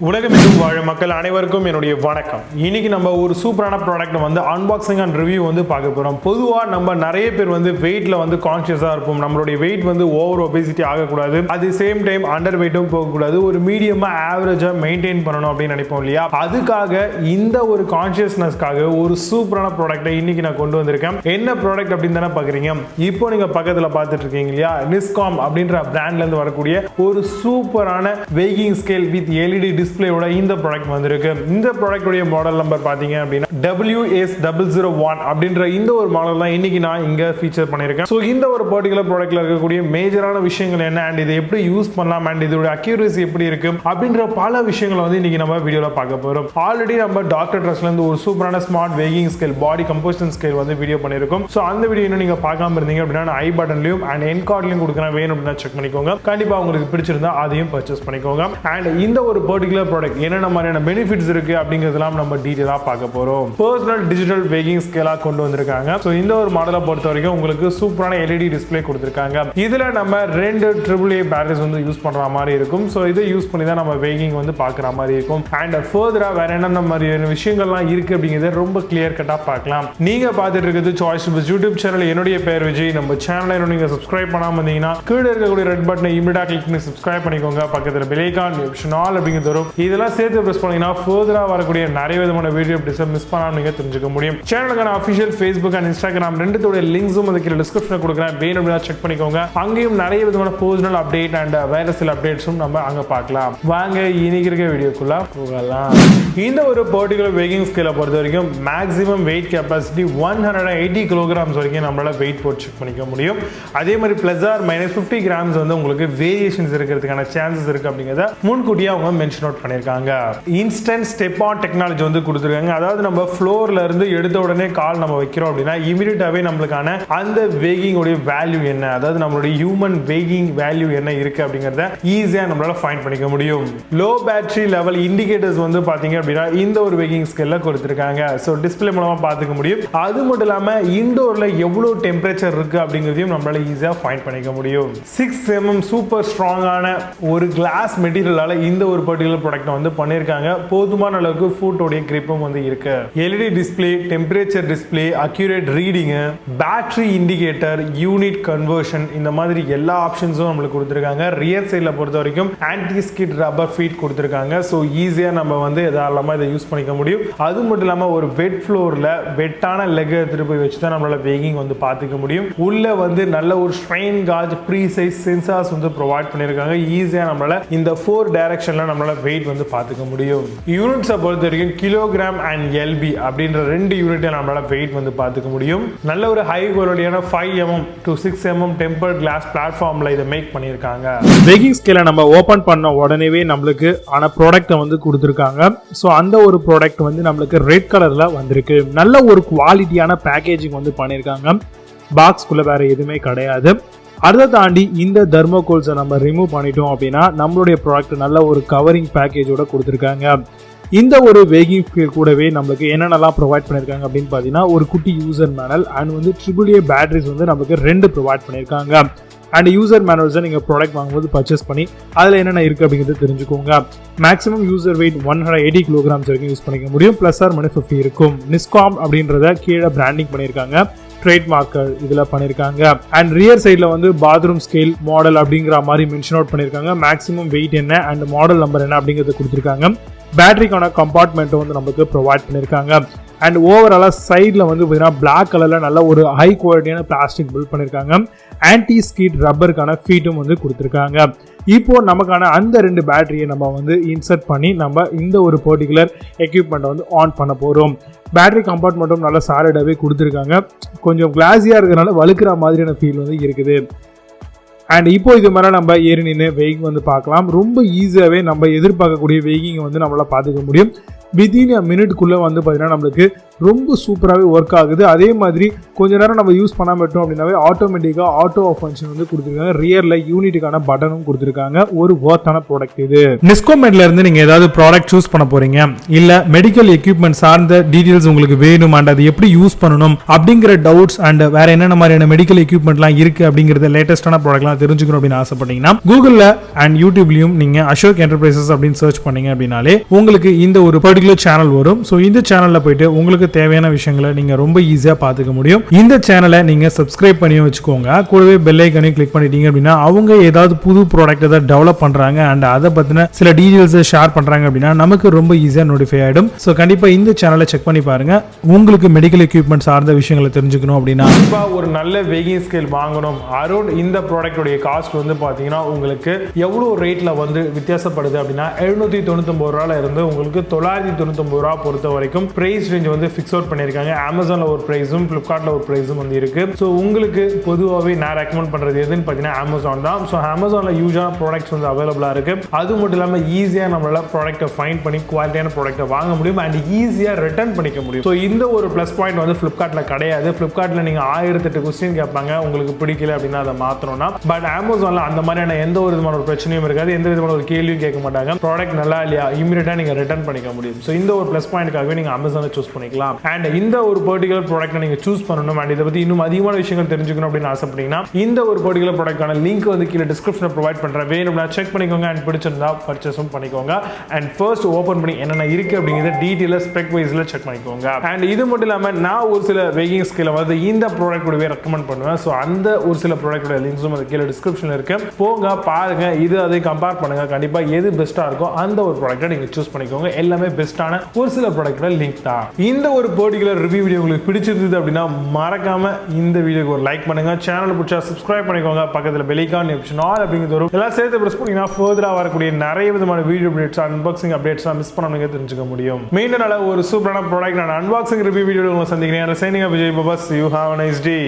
உலகமெங்கும் வாழும் மக்கள் அனைவருக்கும் என்னுடைய வணக்கம். இன்னைக்கு நம்ம ஒரு சூப்பரான ப்ராடக்ட் வந்து அன்பாக்சிங் அண்ட் ரிவ்யூ வந்து பார்க்க போறோம். பொதுவா நம்ம நிறைய பேர் வந்து வெயிட்ல வந்து கான்ஷியஸா இருப்போம். நம்மளுடைய வெயிட் வந்து ஓவர் ஒபேசிட்டி ஆகக்கூடாது, அது சேம் டைம் அண்டர் வெயிட்டும் போகக்கூடாது, ஒரு மீடியமா ஆவரேஜா மெயின்டைன் பண்ணணும் அப்படின்னு நினைப்போம் இல்லையா? அதுக்காக இந்த ஒரு கான்ஷியஸ்னஸ்க்காக ஒரு சூப்பரான ப்ராடக்ட்டை இன்னைக்கு நான் கொண்டு வந்திருக்கேன். என்ன ப்ராடக்ட் அப்படின்னு தானே பாக்குறீங்க. இப்போ நீங்க பக்கத்துல பார்த்துட்டு இருக்கீங்க இல்லையா, நிஸ்காம் அப்படின்ற பிராண்ட்ல இருந்து வரக்கூடிய ஒரு சூப்பரான வெயிங் ஸ்கேல் வித் எல்இடி டிஸ்பிளேயோட இந்த ப்ராடக்ட் வந்திருக்கு. இந்த ப்ராடக்டோட மாடல் நம்பர் பாத்தீங்க அப்படின்னா WS001 அப்படின்ற இந்த ஒரு மாடல் தான் இன்னைக்கு நான் இங்க ஃபீச்சர் பண்ணிருக்கேன். சோ இந்த ஒரு பர்டிகுலர் ப்ராடக்ட்ல இருக்கக்கூடிய மேஜரான விஷயங்கள் என்ன அண்ட் இதை எப்படி யூஸ் பண்ணலாம் அண்ட் இதோட அக்யூரசி எப்படி இருக்கு அப்படின்ற பல விஷயங்களை வந்து இன்னைக்கு நம்ம வீடியோல பார்க்க போறோம். ஆல்ரெடி நம்ம டாக்டர் ட்ரஸ்ட்ல இருந்து ஒரு சூப்பரான ஸ்மார்ட் வெயிங் ஸ்கேல் பாடி கம்போசிஷன் ஸ்கேல் வந்து வீடியோ பண்ணிருக்கோம். சோ அந்த வீடியோ இன்னும் நீங்க பார்க்காம இருந்தீங்க அப்படின்னா ஐ பட்டன்லயும் அண்ட் என் கார்ட்லயும் கொடுக்குறேன், வேணும் அப்படின்னா செக் பண்ணிக்கோங்க. கண்டிப்பா உங்களுக்கு பிடிச்சிருந்தா அதையும் பர்ச்சேஸ் பண்ணிக்கோங்க. அண்ட் இந்த ஒரு பர்டிகுலர் ப்ராடக்ட் என்னென்ன மாதிரியான பெனிஃபிட்ஸ் இருக்கு அப்படிங்கிறதெல்லாம் நம்ம டீடைலா பார்க்க போறோம். பர்சனல் டிஜிட்டல் வெயிங் ஸ்கேலா கொண்டு வந்திருக்காங்க. சோ இந்த ஒரு மாடலை பொறுத்த வரைக்கும் உங்களுக்கு சூப்பரான எல்இடி டிஸ்பிளே கொடுத்திருக்காங்க. இதுல நம்ம 2 AAA பேட்டரிஸ் வந்து யூஸ் பண்ற மாதிரி இருக்கும். சோ இதை யூஸ் பண்ணி தான் நம்ம வெயிங் வந்து பார்க்குற மாதிரி இருக்கும். அண்ட் ஃபர்தரா வேற என்னென்ன மாதிரியான விஷயங்கள்லாம் இருக்கு அப்படிங்கிறத ரொம்ப கிளியர் கட்டா பார்க்கலாம். நீங்க பார்த்துட்டு இருக்கிறது சாய்ஸ் யூடியூப் சேனல். என்னுடைய பேர் விஜய். நம்ம சேனலை நீங்க சப்ஸ்கிரைப் பண்ணாம இருந்தீங்கன்னா கீழே இருக்கக்கூடிய ரெட் பட்டனை இமிடியா கிளிக் பண்ணி சப்ஸ்கிரைப் பண்ணிக்கோங்க. பக்கத்துல பெல் ஐகான் ஆப்ஷன் ஆல் அப்படிங்கிறது வரும். இதெல்லாம் சேர்த்து பிரஸ் பண்ணீங்கன்னா ஃபர்தரா வரக்கூடிய நிறைய விதமான வீடியோ அப்டேட்ஸ் மிஸ் பண்ணாம நீங்க தெரிஞ்சுக்க முடியும். சேனலுக்கான அஃபிஷியல் Facebook அண்ட் Instagram ரெண்டுத்தோட லிங்க்ஸும் அதுக்கு டிஸ்கிரிப்ஷன்ல கொடுக்குறேன், வேணும் அப்படின்னா செக் பண்ணிக்கோங்க. அங்கேயும் நிறைய விதமான பர்சனல் அப்டேட் அண்ட் வேற சில அப்டேட்ஸும் நம்ம அங்க பார்க்கலாம். வாங்க இன்னைக்கு இருக்க வீடியோக்குள்ள போகலாம். இந்த ஒரு பர்டிகுலர் வெயிங் ஸ்கேலை பொறுத்த வரைக்கும் மேக்ஸிமம் வெயிட் கெப்பாசிட்டி 180 கிலோகிராம்ஸ் வரைக்கும் நம்மளால வெயிட் போட்டு செக் பண்ணிக்க முடியும். அதே மாதிரி பிளஸ் ஆர் மைனஸ் 50 கிராம்ஸ் வந்து உங்களுக்கு வேரியேஷன்ஸ் இருக்கிறதுக்கான சான்சஸ் இருக்கு அப்படிங்கிறத முன்கூட்டியே அவங்க மென்ஷன் அவுட் பண்ணிருக்காங்க. இன்ஸ்டன்ட் ஸ்டெப் ஆன் டெக்னாலஜி வந்து கொடுத்துருக்காங்க. அதாவது நம்ம ஃப்ளோர்ல இருந்து எடுத்த உடனே கால் நம்ம வைக்கிறோம் அப்படின்னா இமிடியேட்டாவே நம்மளுக்கான அந்த வெயிங் உடைய வேல்யூ என்ன, அதாவது நம்மளுடைய ஹியூமன் வெயிங் வேல்யூ என்ன இருக்கு அப்படிங்கறத ஈஸியா நம்மளால ஃபைண்ட் பண்ணிக்க முடியும். லோ பேட்டரி லெவல் இண்டிகேட்டர்ஸ் வந்து பாத்தீங்க அப்படின்னா இந்த ஒரு வெயிங் ஸ்கேல்ல கொடுத்திருக்காங்க. சோ டிஸ்ப்ளே மூலமா பாத்துக்க முடியும். அது மட்டும் இல்லாம இன்டோர்ல எவ்வளவு டெம்பரேச்சர் இருக்கு அப்படிங்கறதையும் நம்மளால ஈஸியா ஃபைண்ட் பண்ணிக்க முடியும். 6 mm சூப்பர் ஸ்ட்ராங்கான ஒரு கிளாஸ் மெட்டீரியலால இந்த ஒரு பர்டிகுலர் ப்ராடக்ட் வந்து பண்ணிருக்காங்க. போதுமான அளவுக்கு ஃபுட்டோட கிரிப்பும் வந்து இருக்கு. LED display, temperature display, accurate reading, battery indicator, unit conversion, இந்த மாதிரி எல்லா ஆப்ஷன்ஸும் நம்மளுக்கு கொடுத்திருக்காங்க. ரியர் சைடுல பொறுத்த வரைக்கும் ஆன்டி ஸ்கிட் ரப்பர் ஃபீட் கொடுத்திருக்காங்க. சோ ஈஸியா நம்ம வந்து தாராளமா இதை யூஸ் பண்ணிக்க முடியும். அது மட்டும் இல்லாம ஒரு வெட் ஃப்ளோர்ல வெட்டான லெக் எடுத்துட்டு போய் வச்சு தான் நம்மளால வெயிங் வந்து பாத்துக்க முடியும். உள்ள வந்து நல்ல ஒரு ஸ்ட்ரெயின் காஜ் ப்ரீசைஸ் சென்சார்ஸ் வந்து ப்ரொவைட் பண்ணிருக்காங்க. ஈஸியா நம்மளால இந்த 4 டைரக்ஷன்ல நம்மளால வெயிட் வந்து பாத்துக்க முடியும். யூனிட்ஸை பொறுத்த வரைக்கும் கிலோகிராம் அண்ட் எல்பி அப்படின்ற 2 யூனிட்டை நம்மளால வெயிட் வந்து பாத்துக்க முடியும். நல்ல ஒரு ஹை குவாலிட்டியான 5 mm to 6 mm tempered glass பிளாட்ஃபார்ம்ல இதை மேக் பண்ணிருக்காங்க. வெயிங் ஸ்கேலை நம்ம ஓபன் பண்ண உடனேவே நம்மளுக்கு ஆன ப்ராடக்ட்டை வந்து கொடுத்திருக்காங்க. சோ அந்த ஒரு ப்ராடக்ட் வந்து நம்மளுக்கு ரெட் கலர்ல வந்திருக்கு. நல்ல ஒரு குவாலிட்டியான பேக்கேஜிங் வந்து பண்ணிருக்காங்க. பாக்ஸ்குள்ள வேற எதுவுமே கிடையாது. அதை தாண்டி இந்த தர்மோகோல்ஸை நம்ம ரிமூவ் பண்ணிட்டோம் அப்படின்னா நம்மளுடைய ப்ராடக்ட் நல்ல ஒரு கவரிங் பேக்கேஜோட கொடுத்துருக்காங்க. இந்த ஒரு வெயிங் ஸ்கேல் கூடவே நம்மளுக்கு என்னென்னலாம் ப்ரொவைட் பண்ணியிருக்காங்க அப்படின்னு பார்த்தீங்கன்னா ஒரு குட்டி யூசர் மேனுவல் அண்ட் வந்து AAA பேட்டரிஸ் வந்து நமக்கு 2 ப்ரொவைட் பண்ணியிருக்காங்க. அண்ட் யூசர் மேனுவல்ஸை நீங்கள் ப்ராடக்ட் வாங்கும்போது பர்ச்சேஸ் பண்ணி அதில் என்னென்ன இருக்குது அப்படிங்கிறது தெரிஞ்சுக்கோங்க. மேக்ஸிமம் யூசர் வெயிட் 180 கிலோகிராம்ஸ் வரைக்கும் யூஸ் பண்ணிக்க முடியும். பிளஸ் ஆர் மைனஸ் 50 இருக்கும். நிஸ்காம் அப்படின்றத கீழே பிராண்டிங் பண்ணியிருக்காங்க. ட்ரேட்மார்க்கர் இதுல பண்ணிருக்காங்க. அண்ட் ரியர் சைட்ல வந்து பாத்ரூம் ஸ்கேல் மாடல் அப்படிங்கிற மாதிரி மென்ஷன் அவுட் பண்ணிருக்காங்க. மேக்ஸிமம் வெயிட் என்ன அண்ட் மாடல் நம்பர் என்ன அப்படிங்கறத கொடுத்திருக்காங்க. பேட்டரிக்கான கம்பார்ட்மெண்ட் வந்து நமக்கு ப்ரொவைட் பண்ணிருக்காங்க. அண்ட் ஓவராலா சைட்ல வந்து பிளாக் கலர்ல நல்ல ஒரு ஹை குவாலிட்டியான பிளாஸ்டிக் பில்ட் பண்ணிருக்காங்க. ஆன்டி ஸ்கிட் ரப்பருக்கான ஃபீட்டும் வந்து கொடுத்திருக்காங்க. இப்போ நமக்கான அந்த 2 பேட்டரியை நம்ம வந்து இன்சர்ட் பண்ணி நம்ம இந்த ஒரு பர்டிகுலர் எக்யூப்மெண்ட்டை வந்து ஆன் பண்ண போறோம். பேட்டரி கம்பார்ட்மெண்ட்டும் நல்லா சாலிடாவே கொடுத்திருக்காங்க. கொஞ்சம் கிளாஸியா இருக்கிறதுனால வழுக்கிற மாதிரியான ஃபீல் வந்து இருக்குது. அண்ட் இப்போ இது மாதிரி நம்ம ஏறி நின்று வெயிங் வந்து பார்க்கலாம். ரொம்ப ஈஸியாகவே நம்ம எதிர்பார்க்கக்கூடிய வெயிங் வந்து நம்மளால பார்த்துக்க முடியும். வித்தின் அ மினிட்குள்ளே வந்து பார்த்தீங்கன்னா நம்மளுக்கு ரொம்ப சூப்பராகவே ஒர்க் ஆகுது. அதே மாதிரி கொஞ்ச நேரம் நம்ம யூஸ் பண்ணாம விட்டோம் அப்படின்னாவே ஆட்டோமேட்டிக்காக ஆட்டோ ஆஃப் ஃபங்க்ஷன் வந்து கொடுத்துருக்காங்க. ரியரில் யூனிட்டுக்கான பட்டனும் கொடுத்துருக்காங்க. ஒரு வொர்த்தான ப்ராடக்ட் இது. நிஸ்கோமெட்ல இருந்து நீங்க ஏதாவது ப்ராடக்ட் சூஸ் பண்ண போறீங்க, இல்ல மெடிக்கல் எக்யூப்மெண்ட் சார்ந்த டீடைல்ஸ் உங்களுக்கு வேணும் அண்ட் அது எப்படி யூஸ் பண்ணணும் அப்படிங்கிற டவுட்ஸ் அண்ட் வேற என்னென்ன மாதிரியான மெடிக்கல் எக்யூப்மெண்ட்லாம் இருக்கு அப்படிங்கறத லேட்டஸ்டான ப்ராடக்ட்லாம் தெரிஞ்சுக்கணும் அப்படின்னு ஆசைப்பட்டீங்கன்னா கூகுள்ல அண்ட் யூடியூப்லயும் நீங்க அசோக் என்டர்பிரைசஸ் அப்படின்னு சர்ச் பண்ணீங்க அப்படின்னாலே உங்களுக்கு இந்த ஒரு பர்டிகுலர் சேனல் வரும். ஸோ இந்த சேனல்ல போயிட்டு உங்களுக்கு தேவையான விஷயங்களை நீங்க ரொம்ப ஈஸியா பார்த்துக்க முடியும். இந்த சேனலை நீங்க சப்ஸ்கிரைப் பண்ணி வச்சுக்கோங்க. கூடவே பெல் ஐகானையும் கிளிக் பண்ணிட்டீங்க அப்படின்னா அவங்க ஏதாவது புது ப்ராடக்ட் ஏதாவது டெவலப் பண்றாங்க அண்ட் அதை பத்தின சில டீடைல்ஸ் ஷேர் பண்றாங்க அப்படின்னா நமக்கு ரொம்ப ஈஸியா நோட்டிஃபை ஆயிடும். ஸோ கண்டிப்பா இந்த சேனலை செக் பண்ணி பாருங்க. உங்களுக்கு மெடிக்கல் எக்யூப்மெண்ட் சார்ந்த விஷயங்களை தெரிஞ்சுக்கணும் அப்படின்னா ஒரு நல்ல வெயிங் ஸ்கேல் வாங்கணும். அரௌண்ட் இந்த ப்ராடக்டோடைய காஸ்ட் வந்து பாத்தீங்கன்னா உங்களுக்கு எவ்வளவு ரேட்ல வந்து வித்தியாசப்படுது அப்படின்னா 799 ரூபாயில இருந்து உங்களுக்கு 999 ரூபா பொறுத்த வரைக்கும் பிரைஸ் ரேஞ்ச் வந்து ஃபிக்ஸ் அவுட் பண்ணிருக்காங்க. அமேசான்ல ஒரு பிரைஸும் பிளிப்கார்ட்ல ஒரு பிரைஸும் வந்து இருக்கு. ஸோ உங்களுக்கு பொதுவாகவே நான் ரெக்கமெண்ட் பண்றது எதுன்னு பார்த்தீங்கன்னா அமேசான் தான். ஸோ அமேசான்ல யூஸான ப்ராடக்ட்ஸ் வந்து அவைலபிளா இருக்கு. அது மட்டும் இல்லாமல் ஈஸியாக நம்மளால ப்ராடக்ட்டை ஃபைண்ட் பண்ணி குவாலிட்டியான ப்ராடக்ட்டை வாங்க முடியும் அண்ட் ஈஸியாக ரிட்டர்ன் பண்ணிக்க முடியும். ஸோ இந்த ஒரு ப்ளஸ் பாயிண்ட் வந்து ஃபிளிப்கார்ட்ல கிடையாது. ஃபிளிப்கார்ட்ல நீங்க 1008 கொஸ்டின் கேட்பாங்க உங்களுக்கு பிடிக்கல அப்படின்னா அதை மாற்றணும்னா. பட் அமேசான்ல அந்த மாதிரியான எந்த ஒரு விதமான ஒரு பிரச்சனையும் இருக்காது. எந்த விதமான ஒரு கேள்வியும் கேட்க மாட்டாங்க. ப்ராடக்ட் நல்லா இல்லையா இமீடியட்டா நீங்க ரிட்டர்ன் பண்ணிக்க முடியும். ஸோ இந்த ஒரு ப்ளஸ் பாயிண்ட்காகவே நீங்க அமேசானை சூஸ் பண்ணிக்கலாம். அண்ட் இந்த ஒரு பர்டிகுலர் ப்ராடக்ட்டை நீங்க சூஸ் பண்ணணும் அண்ட் இதை பத்தி இன்னும் அதிகமான விஷயங்கள் தெரிஞ்சுக்கணும் அப்படின்னு ஆசைப்பட்டீங்கன்னா இந்த ஒரு பர்டிகுலர் ப்ராடக்ட்டான லிங்க் வந்து கீழே டிஸ்கிரிப்ஷன்ல ப்ரொவைட் பண்றேன். வேணும்னா செக் பண்ணிக்கோங்க அண்ட் பிடிச்சிருந்தா பர்ச்சேஸும் பண்ணிக்கோங்க. அண்ட் ஃபர்ஸ்ட் ஓபன் பண்ணி என்னென்ன இருக்கு அப்படிங்கறத டீடைலா ஸ்பெக் வைஸ்ல செக் பண்ணிக்கோங்க. அண்ட் இது மட்டும் இல்லாம நான் ஒரு சில வெயிங் ஸ்கேல வந்து இந்த ப்ராடக்ட் கூடவே ரெக்கமெண்ட் பண்ணுவேன். ஸோ அந்த ஒரு சில ப்ராடக்ட்டோட லிங்க்ஸும் அது கீழே டிஸ்கிரிப்ஷன்ல இருக்கு. போங்க பாருங்க, இது அதை கம்பேர் பண்ணுங்க. கண்டிப்பா எது பெஸ்டா இருக்கோ அந்த ஒரு ப்ராடக்ட்டை நீங்க சூஸ் பண்ணிக்கோங்க. எல்லாமே பெஸ்டான ஒரு சில ப்ராடக்ட்டோட லிங்க் தான். இந்த ஒரு பர்டிகுலர் ரிவ்யூ வீடியோ உங்களுக்கு பிடிச்சிருந்தது அப்படின்னா மறக்காம இந்த வீடியோக்கு ஒரு லைக் பண்ணுங்க. சேனலை பிடிச்சா சப்ஸ்கிரைப் பண்ணிக்கோங்க. பக்கத்தில் பெல் ஐகான் ஆப்ஷன் ஆல் அப்படிங்கிறது வரும். எல்லாம் சேர்த்து பிரஸ் பண்ணீங்கன்னா ஃபர்தரா வரக்கூடிய நிறைய விதமான வீடியோ அப்டேட்ஸ் அன்பாக்சிங் அப்டேட்ஸ்லாம் மிஸ் பண்ணாம தெரிஞ்சுக்க முடியும். மெயினாக நல்ல ஒரு சூப்பரான ப்ராடக்ட் நான் அன்பாக்சிங் ரிவ்யூ வீடியோ உங்களை சந்திக்கிறேன். Signing off Vijay Baba. You have a nice day.